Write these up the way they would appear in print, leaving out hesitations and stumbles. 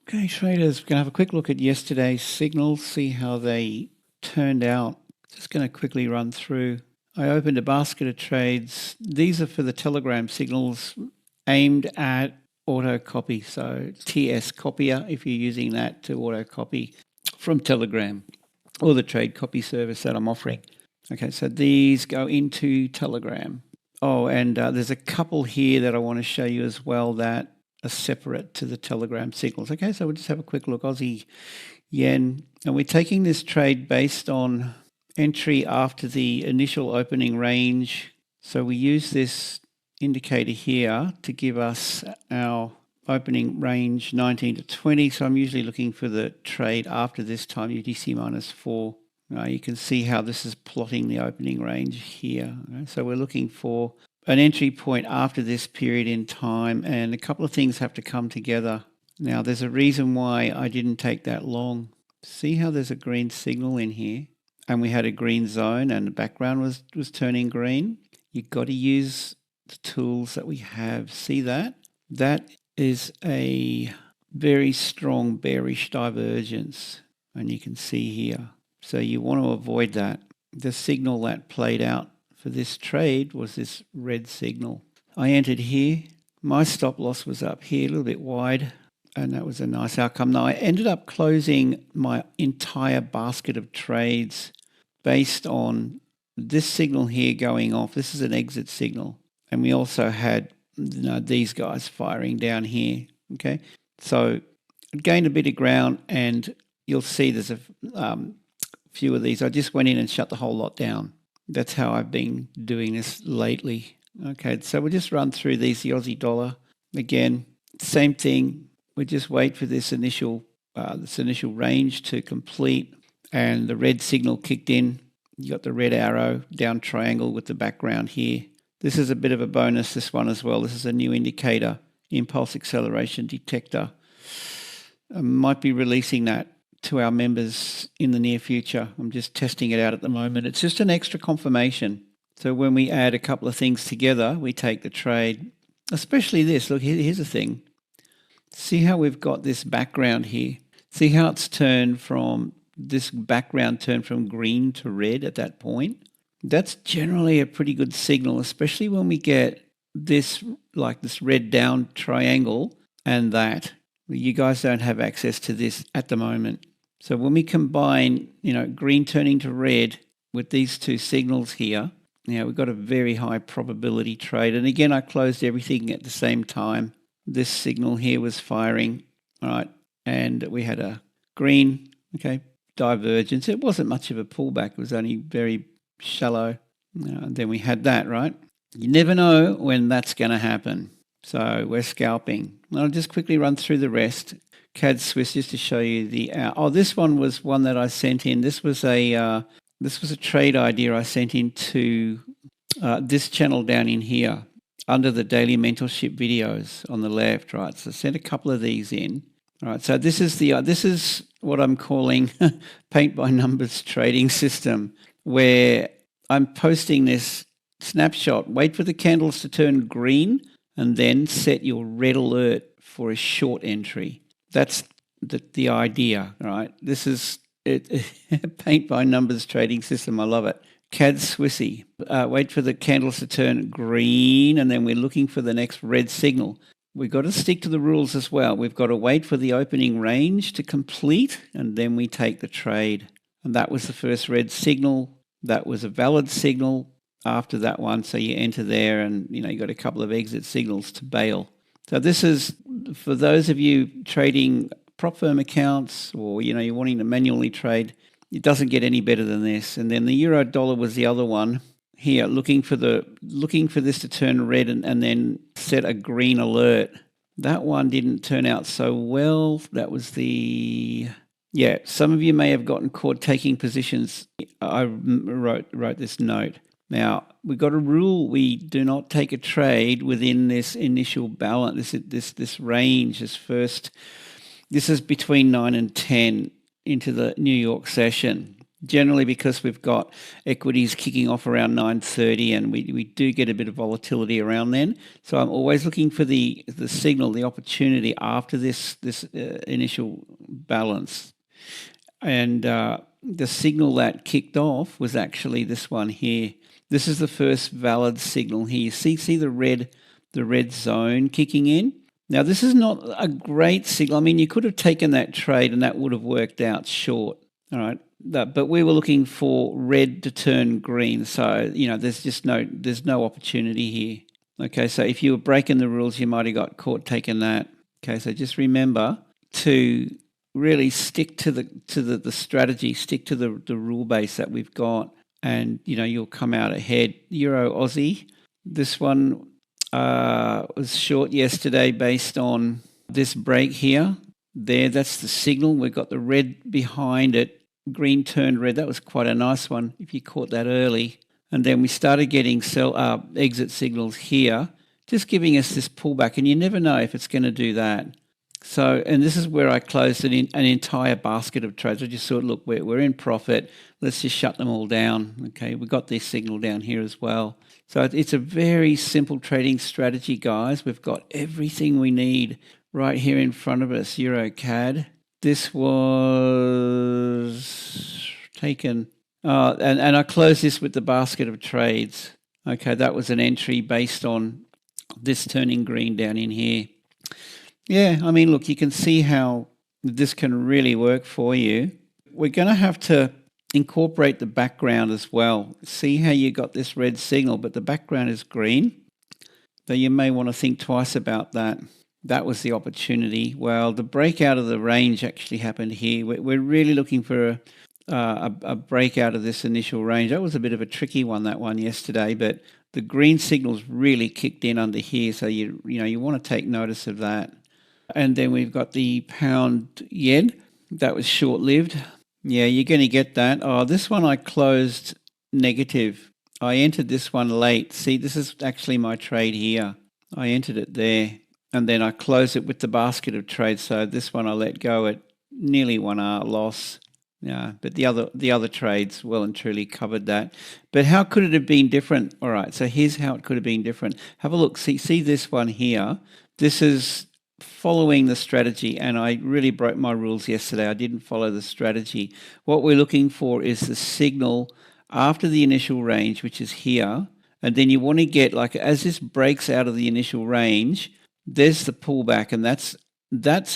Okay, traders, we're going to have a quick look at yesterday's signals, see how they turned out. Just going to quickly run through. I opened a basket of trades. These are for the Telegram signals aimed at auto copy. So TS Copier, if you're using that to auto copy from Telegram or the trade copy service that I'm offering. Okay, so these go into Telegram. Oh, and there's a couple here that I want to show you as well that are separate to the Telegram signals. Okay, so we'll just have a quick look. Aussie yen, and we're taking this trade based on entry after the initial opening range. So we use this indicator here to give us our opening range 19 to 20. So I'm usually looking for the trade after this time, UTC minus 4. You can see how this is plotting the opening range here. So we're looking for an entry point after this period in time, and a couple of things have to come together. Now, there's a reason why I didn't take that long. See how there's a green signal in here, and we had a green zone, and the background was turning green. You've got to use the tools that we have. See that? That is a very strong bearish divergence, and you can see here. So you want to avoid that. The signal that played out for this trade was this red signal. I entered here. My stop loss was up here, a little bit wide, and that was a nice outcome. Now, I ended up closing my entire basket of trades based on this signal here going off. This is an exit signal. And we also had these guys firing down here. Okay, so I gained a bit of ground, and you'll see there's a few of these. I just went in and shut the whole lot down. That's how I've been doing this lately. Okay, so we'll just run through these. The Aussie dollar, again, same thing. We just wait for this initial range to complete, and the red signal kicked in. You got the red arrow, down triangle with the background here. This is a bit of a bonus, this one as well. This is a new indicator, impulse acceleration detector. I might be releasing that to our members in the near future. I'm just testing it out at the moment. It's just an extra confirmation. So when we add a couple of things together, we take the trade, especially this. Look, here's the thing. See how we've got this background here. See how it's turned from, this background turned from green to red at that point. That's generally a pretty good signal, especially when we get this, like this red down triangle and that. You guys don't have access to this at the moment. So when we combine, green turning to red with these two signals here, we've got a very high probability trade. And again, I closed everything at the same time. This signal here was firing, all right, and we had a green, divergence. It wasn't much of a pullback. It was only very shallow. And then we had that, right? You never know when that's going to happen. So we're scalping. I'll just quickly run through the rest. CAD Swiss, just to show you the. This one was one that I sent in. This was a trade idea I sent into this channel down in here under the daily mentorship videos on the left, right? So I sent a couple of these in. All right. So this is what I'm calling paint by numbers trading system, where I'm posting this snapshot. Wait for the candles to turn green, and then set your red alert for a short entry. That's the idea, right? This is it. Paint by numbers trading system. I love it. CAD Swissy. Wait for the candles to turn green, and then we're looking for the next red signal. We've got to stick to the rules as well. We've got to wait for the opening range to complete, and then we take the trade. And that was the first red signal. That was a valid signal. After that one, so you enter there, and you got a couple of exit signals to bail. So this is for those of you trading prop firm accounts, or you're wanting to manually trade. It doesn't get any better than this. And then the euro dollar was the other one here, looking for this to turn red and then set a green alert. That one didn't turn out so well. That was some of you may have gotten caught taking positions. I wrote this note. Now, we've got a rule: we do not take a trade within this initial balance, this range, this is between 9 and 10 into the New York session. generally because we've got equities kicking off around 9:30, and we do get a bit of volatility around then. So I'm always looking for the signal, the opportunity after this initial balance. And the signal that kicked off was actually this one here. This is the first valid signal here. You see the red zone kicking in. Now, this is not a great signal. I mean, you could have taken that trade and that would have worked out short. All right. But we were looking for red to turn green. So, there's no opportunity here. Okay. So if you were breaking the rules, you might have got caught taking that. Okay. So just remember to really stick to the strategy, stick to the rule base that we've got, and, you'll come out ahead. Euro Aussie. This one was short yesterday based on this break here. There, that's the signal. We've got the red behind it. Green turned red. That was quite a nice one if you caught that early. And then we started getting exit signals here, just giving us this pullback. And you never know if it's going to do that. So, and this is where I closed an entire basket of trades. I just thought, look, we're in profit. Let's just shut them all down. Okay, we got this signal down here as well. So it's a very simple trading strategy, guys. We've got everything we need right here in front of us. Euro CAD. This was taken, and I closed this with the basket of trades. Okay, that was an entry based on this turning green down in here. Yeah, I mean, look, you can see how this can really work for you. We're going to have to incorporate the background as well. See how you got this red signal, but the background is green. So you may want to think twice about that. That was the opportunity. Well, the breakout of the range actually happened here. We're really looking for a breakout of this initial range. That was a bit of a tricky one, that one yesterday, but the green signals really kicked in under here. So you want to take notice of that. And then we've got the pound yen. That was short-lived. Yeah, you're going to get that. Oh, this one I closed negative. I entered this one late. See, this is actually my trade here. I entered it there. And then I closed it with the basket of trades. So this one I let go at nearly 1R loss. Yeah, but the other trades well and truly covered that. But how could it have been different? All right, so here's how it could have been different. Have a look. See this one here. This is following the strategy, and I really broke my rules yesterday. I didn't follow the strategy. What we're looking for is the signal after the initial range, which is here, and then you want to get, like, as this breaks out of the initial range, there's the pullback, and that's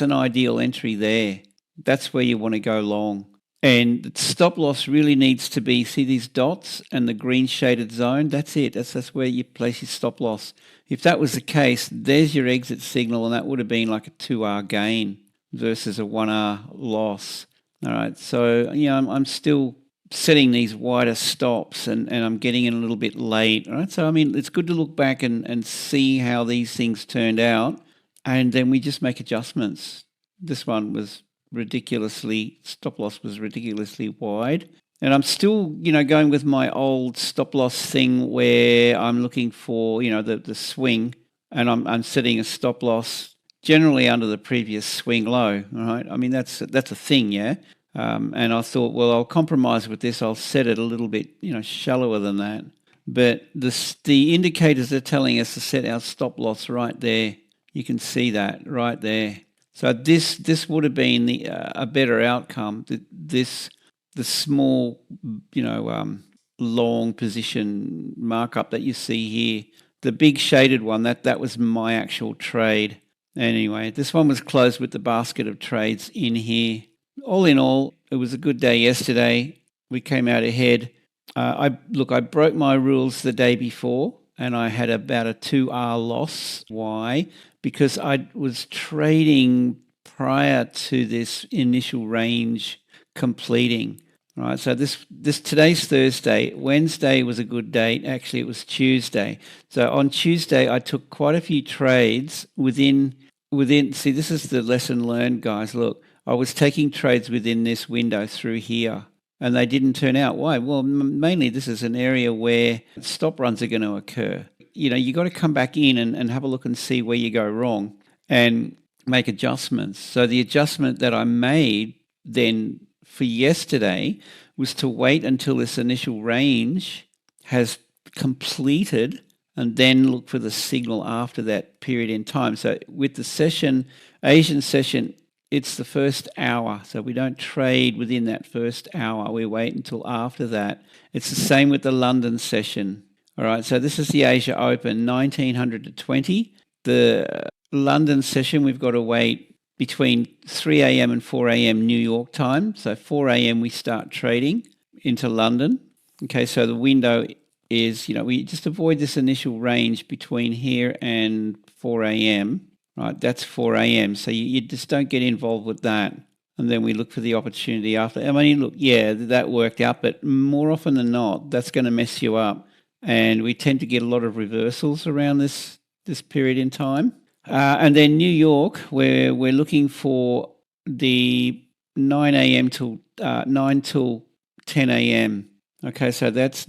an ideal entry there. That's where you want to go long. And the stop loss really needs to be, see these dots and the green shaded zone? That's it. That's where you place your stop loss. If that was the case, there's your exit signal, and that would have been like a 2R gain versus a 1R loss. All right, so I'm still setting these wider stops, and I'm getting in a little bit late. All right, so I mean, it's good to look back and see how these things turned out, and then we just make adjustments. This one was stop loss was ridiculously wide. And I'm still, going with my old stop loss thing where I'm looking for, the swing, and I'm setting a stop loss generally under the previous swing low. All right, I mean that's a thing, yeah. And I thought, well, I'll compromise with this. I'll set it a little bit, shallower than that. But the indicators are telling us to set our stop loss right there. You can see that right there. So this would have been a better outcome. The small, long position markup that you see here, the big shaded one, that was my actual trade. Anyway, this one was closed with the basket of trades in here. All in all, it was a good day yesterday. We came out ahead. I broke my rules the day before, and I had about a 2R loss. Why? Because I was trading prior to this initial range completing. All right, so today's Thursday. Wednesday was a good date. Actually, it was Tuesday. So on Tuesday, I took quite a few trades within. See, this is the lesson learned, guys. Look, I was taking trades within this window through here, and they didn't turn out. Why? Well, mainly this is an area where stop runs are going to occur. You got to come back in and have a look and see where you go wrong and make adjustments. So the adjustment that I made then for yesterday was to wait until this initial range has completed and then look for the signal after that period in time. So with the session, Asian session, it's the first hour. So we don't trade within that first hour. We wait until after that. It's the same with the London session. All right, so this is the Asia Open, 1900 to 20. The London session, we've got to wait between 3 a.m. and 4 a.m. New York time. So 4 a.m. we start trading into London. Okay, so the window is, we just avoid this initial range between here and 4 a.m., right? That's 4 a.m. So you just don't get involved with that. And then we look for the opportunity after. I mean, look, yeah, that worked out, but more often than not, that's going to mess you up. And we tend to get a lot of reversals around this period in time. And then New York, where we're looking for the 9 a.m. till 9 till 10 a.m. Okay, so that's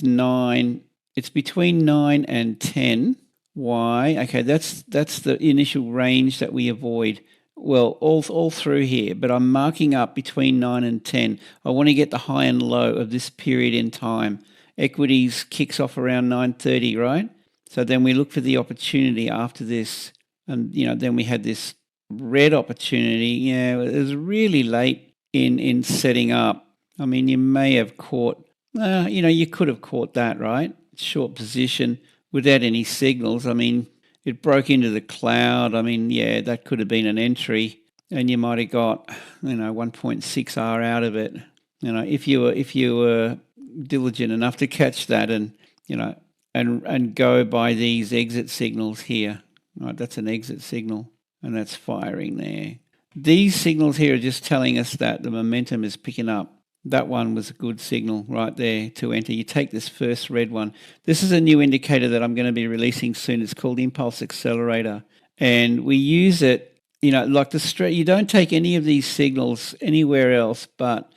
9. It's between 9 and 10. Why? Okay, that's the initial range that we avoid. Well, all through here, but I'm marking up between 9 and 10. I want to get the high and low of this period in time. Equities kicks off around 9:30, right? So then we look for the opportunity after this, and then we had this red opportunity. Yeah, it was really late in setting up. I mean, you may have caught, you could have caught that, right? Short position without any signals. I mean, it broke into the cloud. I mean, yeah, that could have been an entry, and you might have got, 1.6 R out of it. If you were diligent enough to catch that, and and go by these exit signals here. Right, that's an exit signal, and that's firing there. These signals here are just telling us that the momentum is picking up. That one was a good signal right there to enter. You take this first red one. This is a new indicator that I'm going to be releasing soon. It's called Impulse Accelerator. And we use it, like you don't take any of these signals anywhere else, but,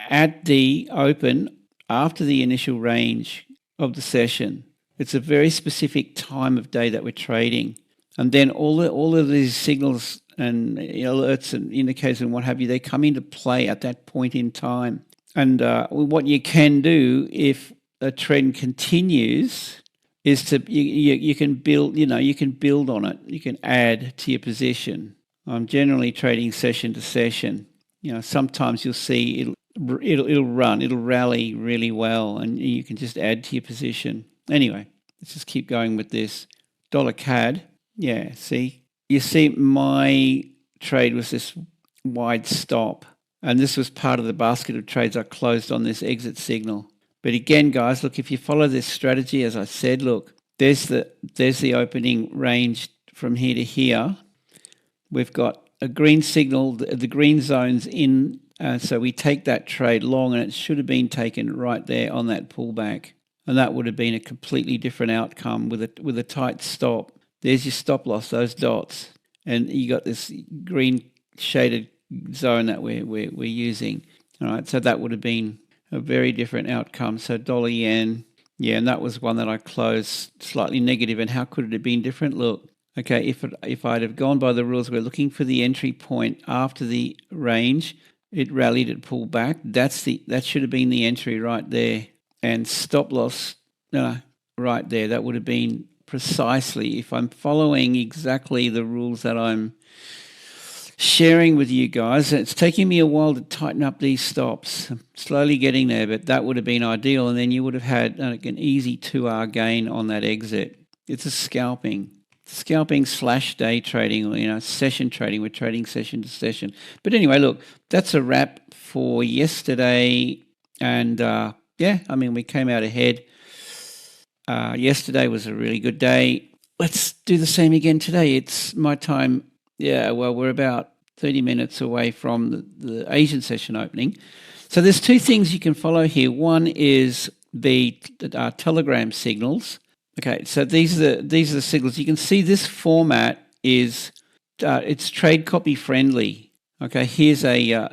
at the open, after the initial range of the session. It's a very specific time of day that we're trading. And then all of these signals and alerts and indicators and what have you, they come into play at that point in time. And what you can do if a trend continues is to you can build on it. You can add to your position. I'm generally trading session to session. Sometimes you'll see it'll rally really well, and you can just add to your position. Anyway, let's just keep going with this. Dollar CAD. Yeah, see? You see my trade was this wide stop, and this was part of the basket of trades I closed on this exit signal. But again, guys, look, if you follow this strategy, as I said, look, there's the opening range from here to here. We've got a green signal, the green zone's in, so we take that trade long, and it should have been taken right there on that pullback. And that would have been a completely different outcome with a tight stop. There's your stop loss, those dots, and you got this green shaded zone that we're using. All right, so that would have been a very different outcome. So dollar yen, yeah, and that was one that I closed slightly negative. And how could it have been different? Look, okay, if I'd have gone by the rules, we're looking for the entry point after the range. It rallied, it pulled back. That should have been the entry right there. And stop loss, right there. That would have been precisely, if I'm following exactly the rules that I'm sharing with you guys. It's taking me a while to tighten up these stops. I'm slowly getting there, but that would have been ideal. And then you would have had an easy 2R gain on that exit. It's a scalping. Scalping/day trading, session trading. We're trading session to session. But anyway, look, that's a wrap for yesterday. And we came out ahead. Yesterday was a really good day. Let's do the same again today. It's my time. Yeah, well, we're about 30 minutes away from the Asian session opening. So there's two things you can follow here. One is the Telegram signals. Okay, so these are the signals. You can see this format is it's trade copy friendly. Okay, here's a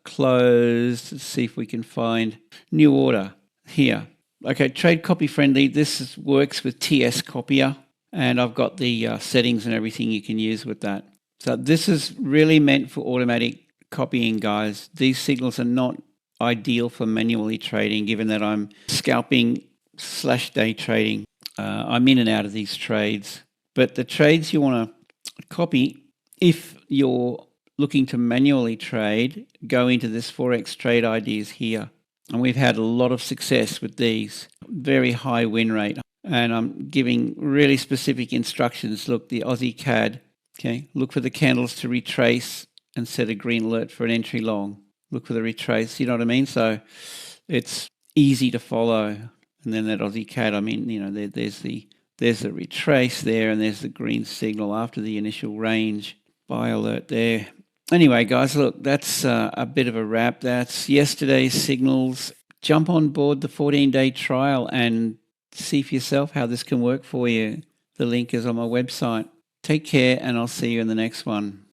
closed. Let's see if we can find new order here. Okay, trade copy friendly. This works with TS Copier, and I've got the settings and everything you can use with that. So this is really meant for automatic copying, guys. These signals are not ideal for manually trading, given that I'm scalping / day trading. I'm in and out of these trades. But the trades you want to copy, if you're looking to manually trade, go into this Forex trade ideas here. And we've had a lot of success with these. Very high win rate. And I'm giving really specific instructions. Look, the Aussie CAD, okay, look for the candles to retrace and set a green alert for an entry long. Look for the retrace, you know what I mean? So it's easy to follow. And then that Aussie CAD, I mean, you know, there's the retrace there, and there's the green signal after the initial range. Buy alert there. Anyway, guys, look, that's a bit of a wrap. That's yesterday's signals. Jump on board the 14-day trial and see for yourself how this can work for you. The link is on my website. Take care, and I'll see you in the next one.